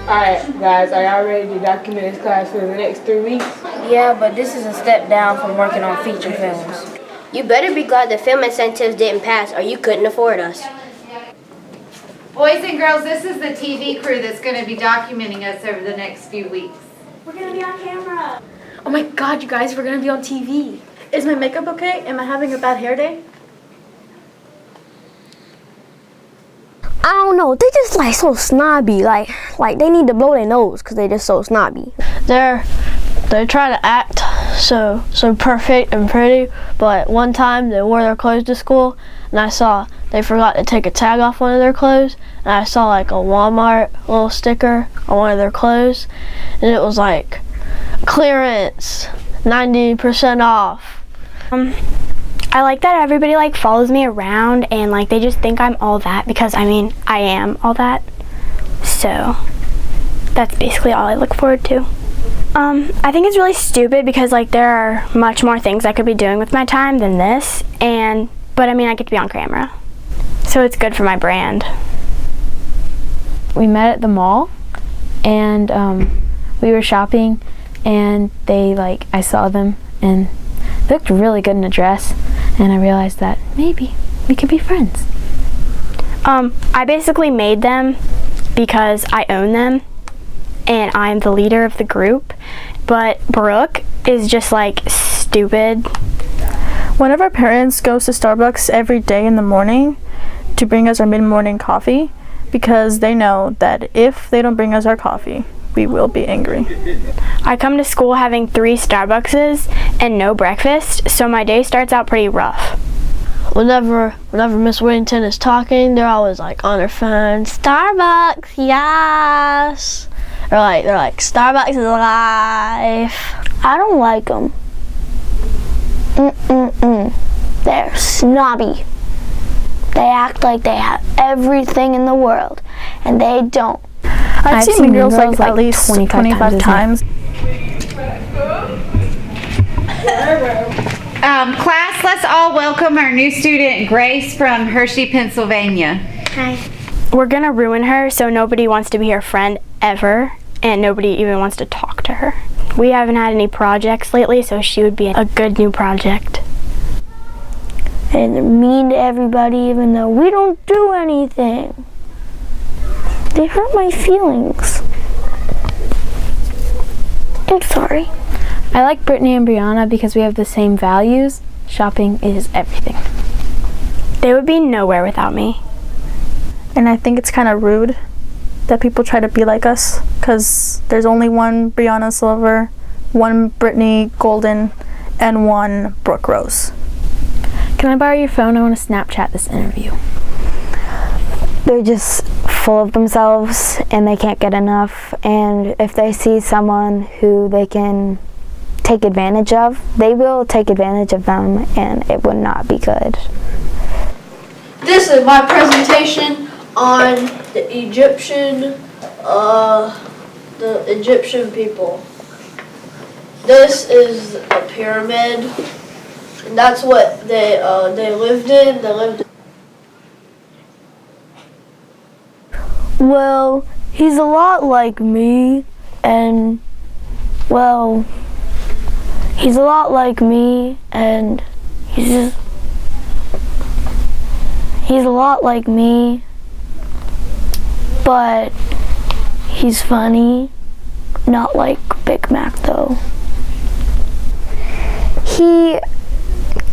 Alright, guys, are y'all ready to document this class for the next 3 weeks? Yeah, but this is a step down from working on feature films. You better be glad the film incentives didn't pass or you couldn't afford us. Boys and girls, this is the TV crew that's going to be documenting us over the next few weeks. We're gonna be on camera. Oh my god, you guys, we're gonna be on TV. Is my makeup okay? Am I having a bad hair day? I don't know, they just like so snobby, like they need to blow their nose because they just so snobby. They try to act so perfect and pretty, but one time they wore their clothes to school and I saw they forgot to take a tag off one of their clothes, and I saw like a Walmart little sticker on one of their clothes, and it was like clearance, 90% off. I like that everybody like follows me around and like they just think I'm all that, because I mean I am all that. So that's basically all I look forward to. I think it's really stupid because like there are much more things I could be doing with my time than this, but I mean I get to be on camera, so it's good for my brand. We met at the mall and we were shopping, and I saw them and they looked really good in a dress, and I realized that maybe we could be friends. I basically made them because I own them and I'm the leader of the group, but Brooke is just like stupid. One of our parents goes to Starbucks every day in the morning to bring us our mid-morning coffee, because they know that if they don't bring us our coffee, we will be angry. I come to school having 3 Starbuckses and no breakfast, so my day starts out pretty rough. Whenever Miss Whittington is talking, they're always like on their phone, Starbucks, yes. They're like Starbucks is life. I don't like them. They're snobby. They act like they have everything in the world, and they don't. I've seen Mean Girls like at least 25 times. Class, let's all welcome our new student, Grace from Hershey, Pennsylvania. Hi. We're gonna ruin her so nobody wants to be her friend ever, and nobody even wants to talk to her. We haven't had any projects lately, so she would be a good new project. And they're mean to everybody even though we don't do anything. They hurt my feelings. I'm sorry. I like Brittany and Brianna because we have the same values. Shopping is everything. They would be nowhere without me. And I think it's kind of rude that people try to be like us, because there's only one Brianna Silver, one Brittany Golden, and one Brooke Rose. Can I borrow your phone? I want to Snapchat this interview. They're just full of themselves and they can't get enough, and if they see someone who they can take advantage of, they will take advantage of them, and it would not be good. This is my presentation on the Egyptian people. This is a pyramid, and that's what they lived in. They lived in. Well, he's a lot like me, and well, he's a lot like me, and he's a lot like me, but he's funny, not like Big Mac though. He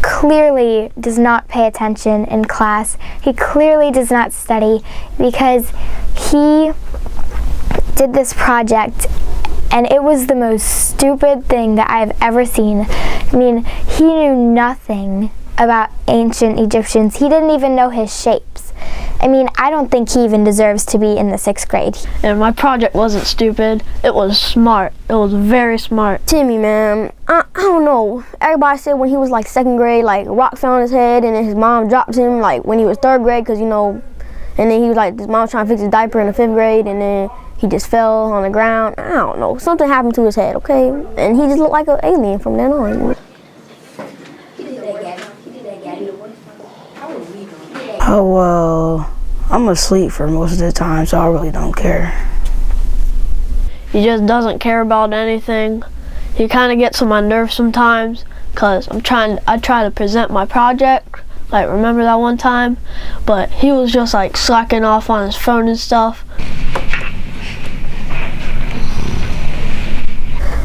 clearly does not pay attention in class. He clearly does not study, because he did this project and it was the most stupid thing that I've ever seen. I mean, he knew nothing about ancient Egyptians. He didn't even know his shapes. I mean, I don't think he even deserves to be in the 6th grade. And my project wasn't stupid, it was smart. It was very smart. Timmy, man, I don't know. Everybody said when he was like 2nd grade, like a rock fell on his head, and then his mom dropped him like when he was 3rd grade, because and then he was like, his mom was trying to fix his diaper in the 5th grade, and then he just fell on the ground. I don't know, something happened to his head, okay? And he just looked like an alien from then on. Oh, well, I'm asleep for most of the time, so I really don't care. he just doesn't care about anything. He kind of gets on my nerves sometimes because I try to present my project, like remember that one time, but he was just like slacking off on his phone and stuff.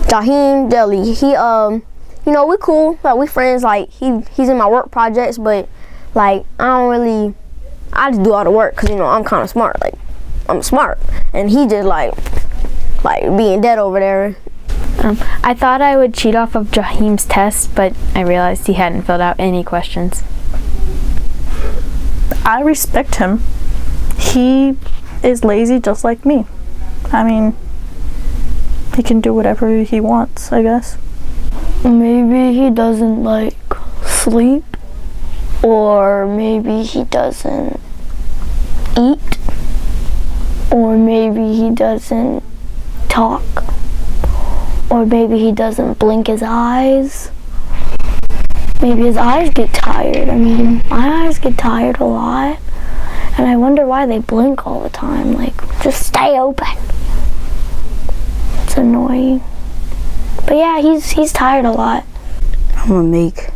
Jaheim Deli, he you know, we cool, like we friends, like he's in my work projects, but like I just do all the work because, you know, I'm kind of smart, like I'm smart, and he just like being dead over there. I thought I would cheat off of Jaheim's test, but I realized he hadn't filled out any questions. I respect him. He is lazy just like me. I mean, he can do whatever he wants, I guess. Maybe he doesn't like sleep, or maybe he doesn't eat, or maybe he doesn't talk, or maybe he doesn't blink his eyes. Maybe his eyes get tired. I mean, my eyes get tired a lot, and I wonder why they blink all the time. Like, just stay open. It's annoying. But yeah, he's tired a lot. I'm gonna make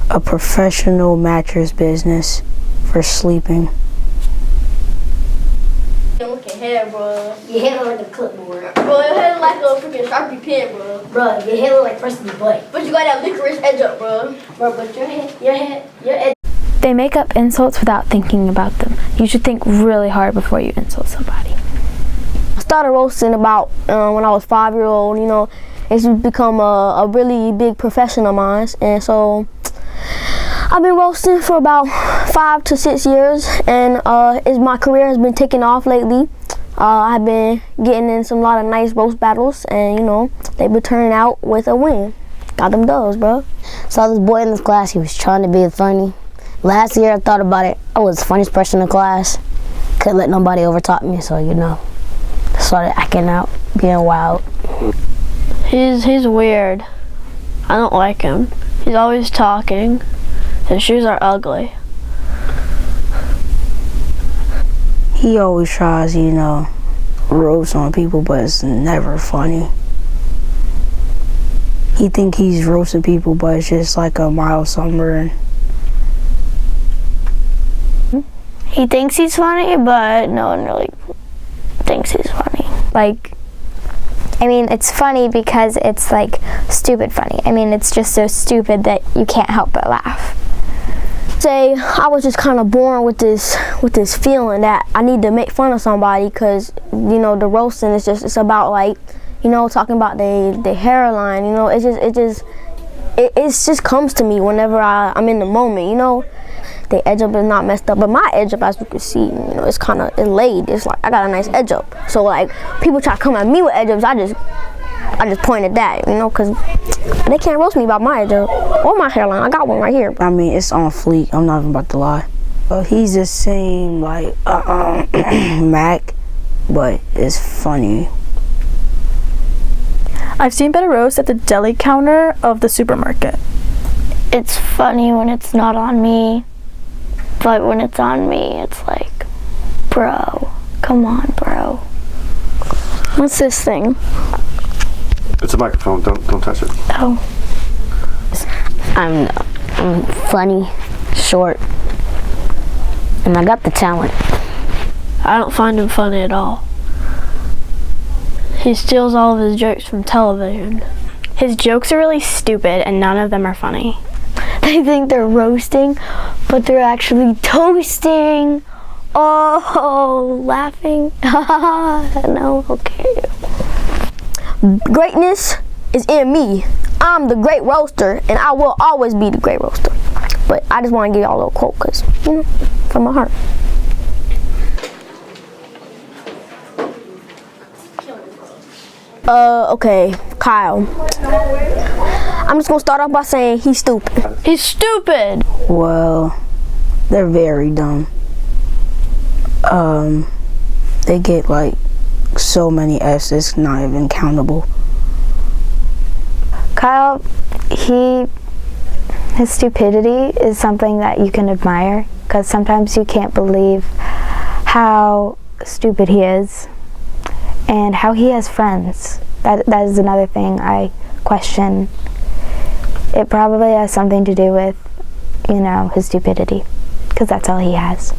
a professional mattress business for sleeping. Look at hair, bro. Your hair look like a clipboard. Bro, your hair look like a freaking Sharpie pen, bro. Bro, your hair look like Preston's butt. But you got that licorice edge up, bro. Bro, but your edge. They make up insults without thinking about them. You should think really hard before you insult somebody. I started roasting about when I was 5-year-old, you know. It's become a really big profession of mine, and so I've been roasting for about 5 to 6 years, and my career has been taking off lately. I've been getting in some lot of nice roast battles, and you know, they've been turning out with a win. Got them dubs, bro. Saw this boy in this class, he was trying to be funny. Last year I thought about it, I was the funniest person in the class. Couldn't let nobody overtop me, so you know, started acting out, being wild. He's weird. I don't like him. He's always talking. His shoes are ugly. He always tries, you know, roast on people, but it's never funny. He think he's roasting people, but it's just like a mild summer. He thinks he's funny, but no one really thinks he's funny. Like, I mean, it's funny because it's like stupid funny. I mean, it's just so stupid that you can't help but laugh. Say I was just kind of born with this feeling that I need to make fun of somebody, because you know, the roasting is it's about, like, you know, talking about the hairline. You know, it just comes to me whenever I'm in the moment. You know, the edge up is not messed up, but my edge up, as you can see, you know, it's kind of laid. It's like I got a nice edge up. So like people try to come at me with edge ups, I just point at that, you know, because they can't roast me about my edge up or my hairline. I got one right here. I mean, it's on fleek. I'm not even about to lie. He's the same like Mac, but it's funny. I've seen better roasts at the deli counter of the supermarket. It's funny when it's not on me, but when it's on me, it's like, bro, come on, bro. What's this thing? It's a microphone. Don't touch it. Oh. I'm funny, short, and I got the talent. I don't find him funny at all. He steals all of his jokes from television. His jokes are really stupid and none of them are funny. They think they're roasting, but they're actually toasting. Oh, laughing. No, okay. Greatness is in me. I'm the great roaster, and I will always be the great roaster. But I just want to give y'all a little quote, because, you know, from my heart. Okay, Kyle. I'm just gonna start off by saying he's stupid. He's stupid! Well, they're very dumb. They get like so many F's, it's not even countable. Kyle, his stupidity is something that you can admire, because sometimes you can't believe how stupid he is. and how he has friends. That is another thing I question. It probably has something to do with, you know, his stupidity, because that's all he has.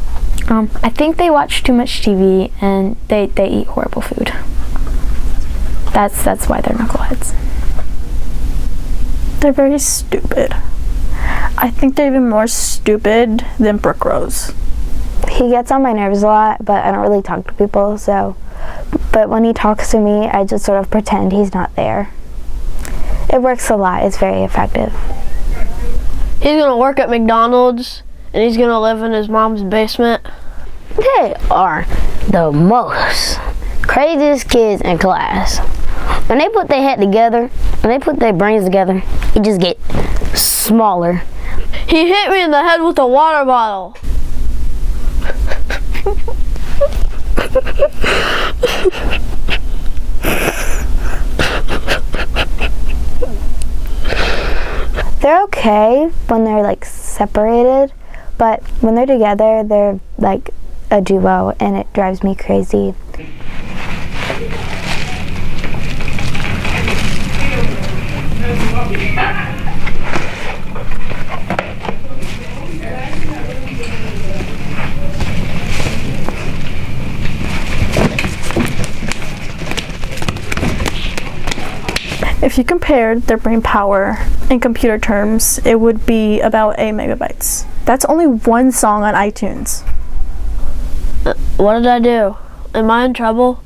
I think they watch too much TV and they eat horrible food. That's why they're knuckleheads. They're very stupid. I think they're even more stupid than Brooke Rose. He gets on my nerves a lot, but I don't really talk to people, so. But when he talks to me, I just sort of pretend he's not there. It works a lot. It's very effective. He's gonna work at McDonald's and he's gonna live in his mom's basement. They are the most craziest kids in class. When they put their head together, when they put their brains together, it just get smaller. He hit me in the head with a water bottle. They're okay when they're like separated, but when they're together, they're like a duo, and it drives me crazy. If you compared their brain power in computer terms, it would be about 8 megabytes. That's only one song on iTunes. What did I do? Am I in trouble?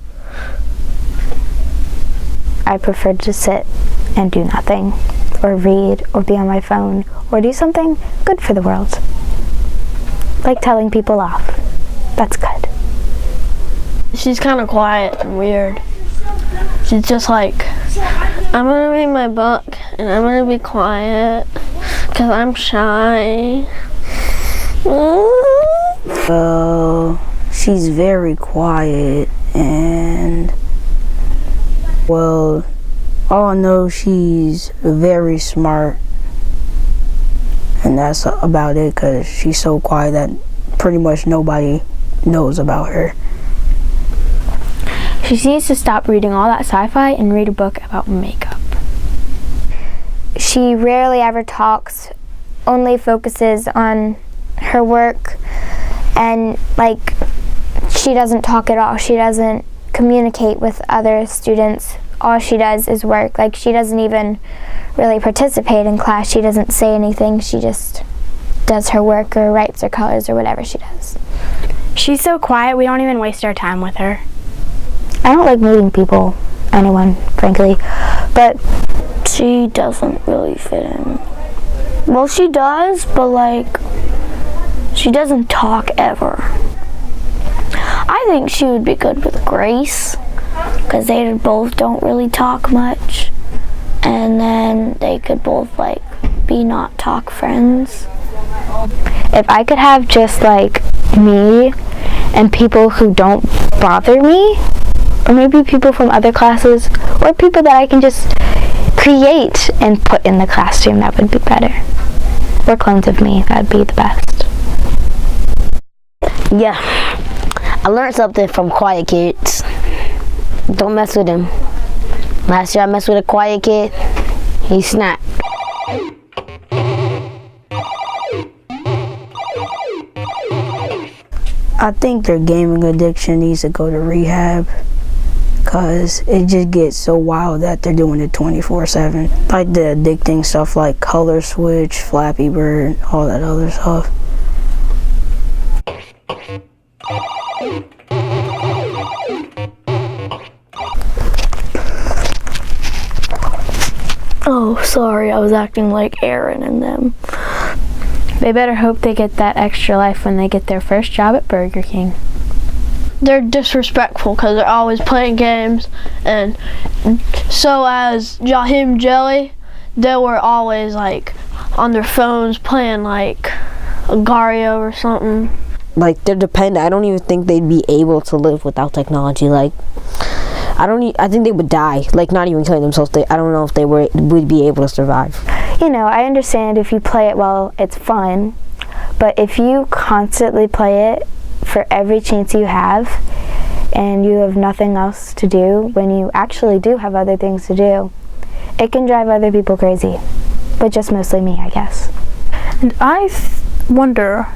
I prefer to sit and do nothing, or read, or be on my phone, or do something good for the world. Like telling people off. That's good. She's kind of quiet and weird. She's just like, I'm gonna read my book and I'm gonna be quiet because I'm shy. Well, she's very quiet, and well, all I know, she's very smart, and that's about it, because she's so quiet that pretty much nobody knows about her. She needs to stop reading all that sci-fi and read a book about makeup. She rarely ever talks, only focuses on her work, and like she doesn't talk at all. She doesn't communicate with other students. All she does is work. Like, she doesn't even really participate in class. She doesn't say anything. She just does her work or writes her colors or whatever she does. She's so quiet, we don't even waste our time with her. I don't like meeting people, anyone, frankly, but She doesn't really fit in. Well, she does, but like, she doesn't talk ever. I think she would be good with Grace, because they both don't really talk much, and then they could both like be not talk friends. if I could have just like me and people who don't bother me, or maybe people from other classes, or people that I can just create and put in the classroom, that would be better. Or clones of me, that would be the best. Yeah, I learned something from quiet kids. Don't mess with him. Last year I messed with a quiet kid, he snapped. I think their gaming addiction needs to go to rehab, because it just gets so wild that they're doing it 24/7. Like the addicting stuff like Color Switch, Flappy Bird, all that other stuff. Oh, sorry, I was acting like Aaron and them. They better hope they get that extra life when they get their first job at Burger King. They're disrespectful because they're always playing games, and so as Jaheim Jelly, they were always like on their phones playing like Agario or something. Like, they're dependent. I don't even think they'd be able to live without technology. Like, I think they would die. Like, not even killing themselves. I don't know if they would be able to survive. You know, I understand if you play it well, it's fun, but if you constantly play it for every chance you have, and you have nothing else to do when you actually do have other things to do, it can drive other people crazy. But just mostly me, I guess. And I wonder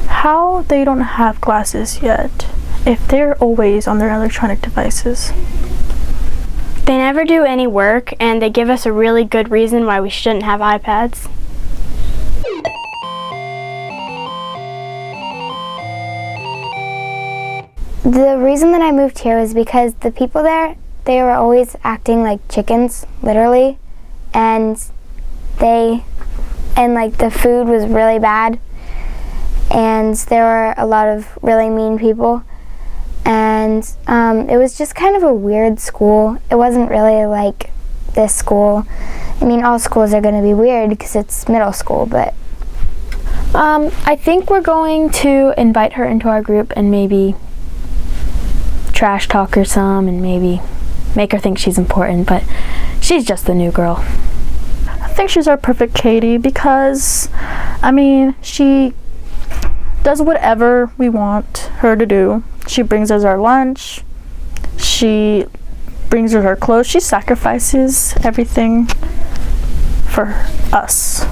how they don't have classes yet if they're always on their electronic devices. They never do any work, and they give us a really good reason why we shouldn't have iPads. The reason that I moved here was because the people there, they were always acting like chickens, literally, and like the food was really bad, and there were a lot of really mean people, and it was just kind of a weird school. It wasn't really like this school. I mean, all schools are going to be weird because it's middle school, but I think we're going to invite her into our group and maybe trash talk her some and maybe make her think she's important, but she's just the new girl. I think she's our perfect Katie because, I mean, she does whatever we want her to do. She brings us our lunch. She brings us our clothes. She sacrifices everything for us,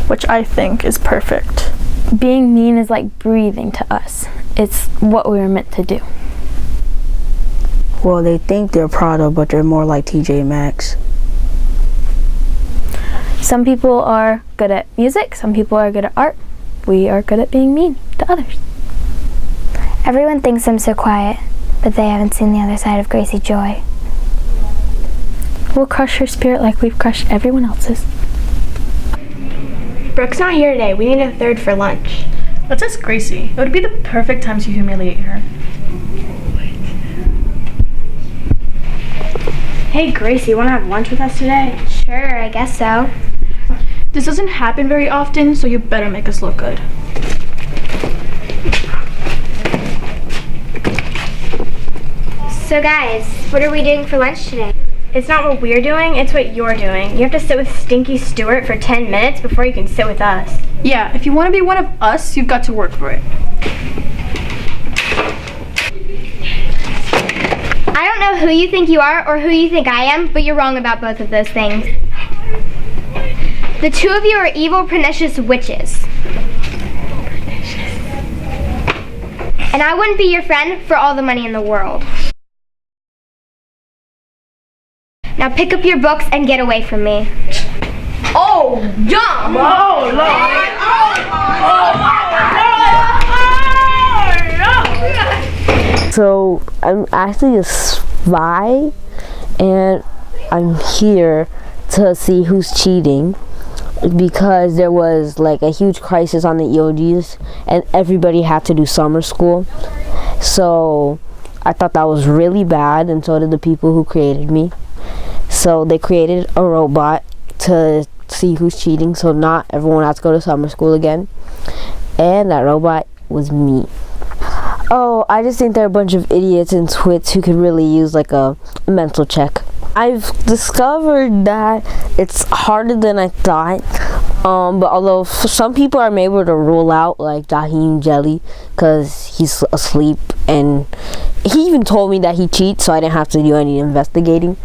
which I think is perfect. Being mean is like breathing to us. It's what we were meant to do. Well, they think they're Prada, but they're more like TJ Maxx. Some people are good at music, some people are good at art. We are good at being mean to others. everyone thinks I'm so quiet, but they haven't seen the other side of Gracie Joy. We'll crush her spirit like we've crushed everyone else's. Brooke's not here today. We need a third for lunch. Let's ask Gracie. It would be the perfect time to humiliate her. Hey Gracie, want to have lunch with us today? Sure, I guess so. This doesn't happen very often, so you better make us look good. So guys, what are we doing for lunch today? It's not what we're doing, it's what you're doing. You have to sit with Stinky Stewart for 10 minutes before you can sit with us. Yeah, if you want to be one of us, you've got to work for it. I don't know who you think you are or who you think I am, but you're wrong about both of those things. The two of you are evil, pernicious witches. And I wouldn't be your friend for all the money in the world. Now pick up your books and get away from me. Oh, jump! Oh, Lord! So I'm actually a spy, and I'm here to see who's cheating, because there was like a huge crisis on the EOGs and everybody had to do summer school. So I thought that was really bad, and so did the people who created me. So they created a robot to see who's cheating, so not everyone has to go to summer school again. And that robot was me. Oh, I just think they're a bunch of idiots and twits who could really use like a mental check. I've discovered that it's harder than I thought. But although some people I'm able to rule out, like Daheem Jelly, because he's asleep, and he even told me that he cheats, so I didn't have to do any investigating.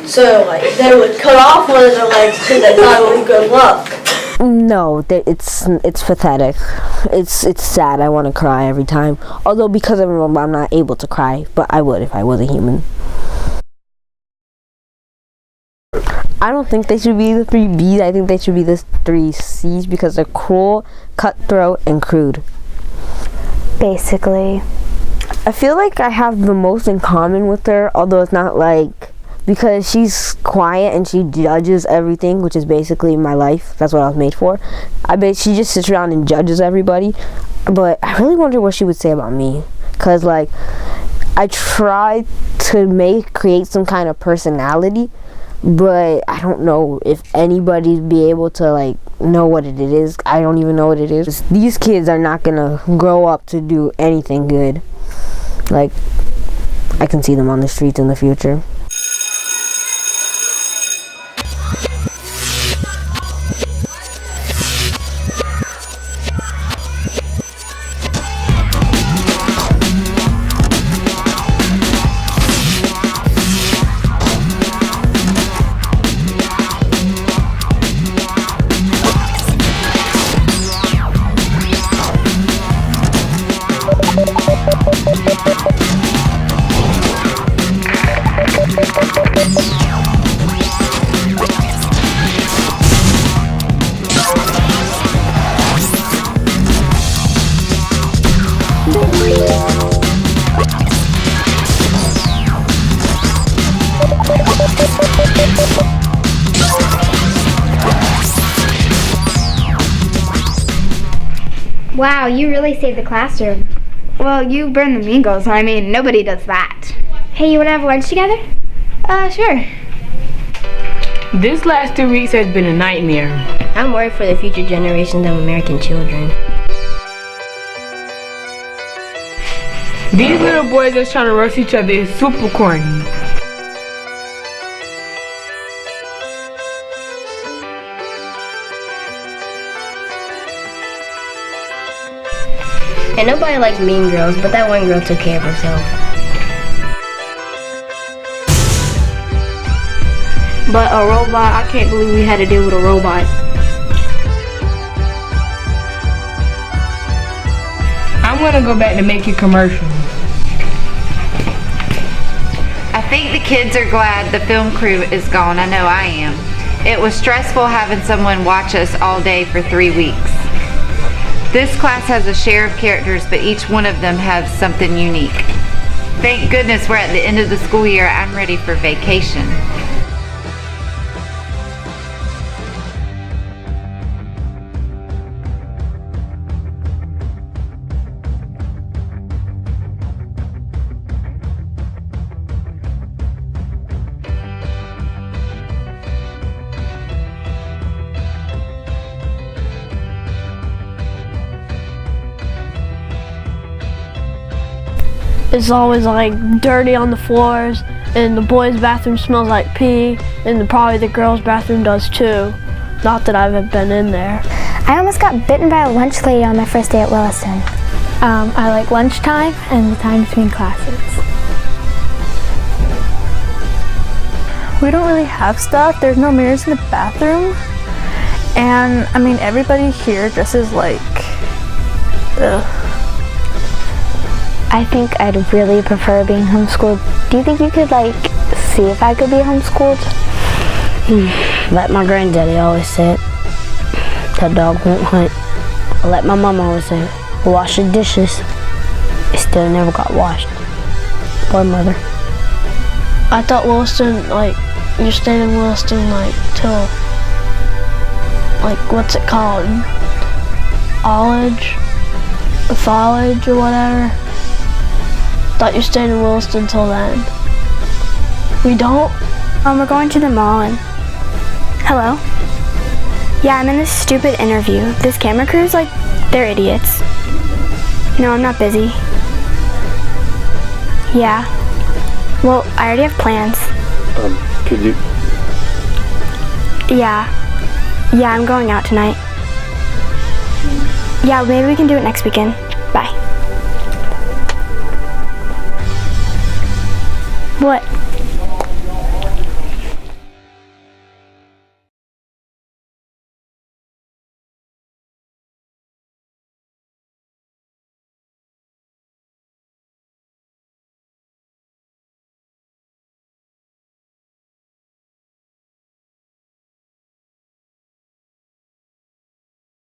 So, like, they would cut off one of their legs because they thought it was good luck. No, it's pathetic. It's sad. I want to cry every time. Although because of him, I'm not able to cry, but I would if I was a human. I don't think they should be the 3 B's. I think they should be the 3 C's, because they're cruel, cutthroat, and crude. Basically. I feel like I have the most in common with her, although it's not like, because she's quiet and she judges everything, which is basically my life. That's what I was made for. I bet she just sits around and judges everybody. But I really wonder what she would say about me, because like I tried to create some kind of personality, but I don't know if anybody'd be able to like know what it is. I don't even know what it is. These kids are not gonna grow up to do anything good. Like, I can see them on the streets in the future. Wow, you really saved the classroom. Well, you burned the Mean Girls. I mean, nobody does that. Hey, you wanna have lunch together? Sure. This last 2 weeks has been a nightmare. I'm worried for the future generations of American children. These little boys that's trying to roast each other is super corny. And nobody likes Mean Girls, but that one girl took care of herself. But a robot, I can't believe we had to deal with a robot. I'm gonna go back to making commercials. I think the kids are glad the film crew is gone. I know I am. It was stressful having someone watch us all day for 3 weeks. This class has a share of characters, but each one of them has something unique. Thank goodness we're at the end of the school year. I'm ready for vacation. It's always like dirty on the floors, and the boys' bathroom smells like pee, and probably the girls' bathroom does too. Not that I've been in there. I almost got bitten by a lunch lady on my first day at Williston. I like lunchtime and the time between classes. We don't really have stuff. There's no mirrors in the bathroom. And I mean, everybody here dresses like, ugh. I think I'd really prefer being homeschooled. Do you think you could like see if I could be homeschooled? Like my granddaddy always said, that dog won't hunt. Or like my mom always said, wash the dishes. It still never got washed. Poor mother. I thought Williston, like, you stayed in Williston, like, till, like, what's it called? College or whatever. Thought you stayed in Williston till then. We don't? We're going to the mall and... Hello? Yeah, I'm in this stupid interview. This camera crew's like, they're idiots. No, I'm not busy. Yeah. Well, I already have plans. Could you? Yeah. Yeah, I'm going out tonight. Yeah, maybe we can do it next weekend. Bye. What?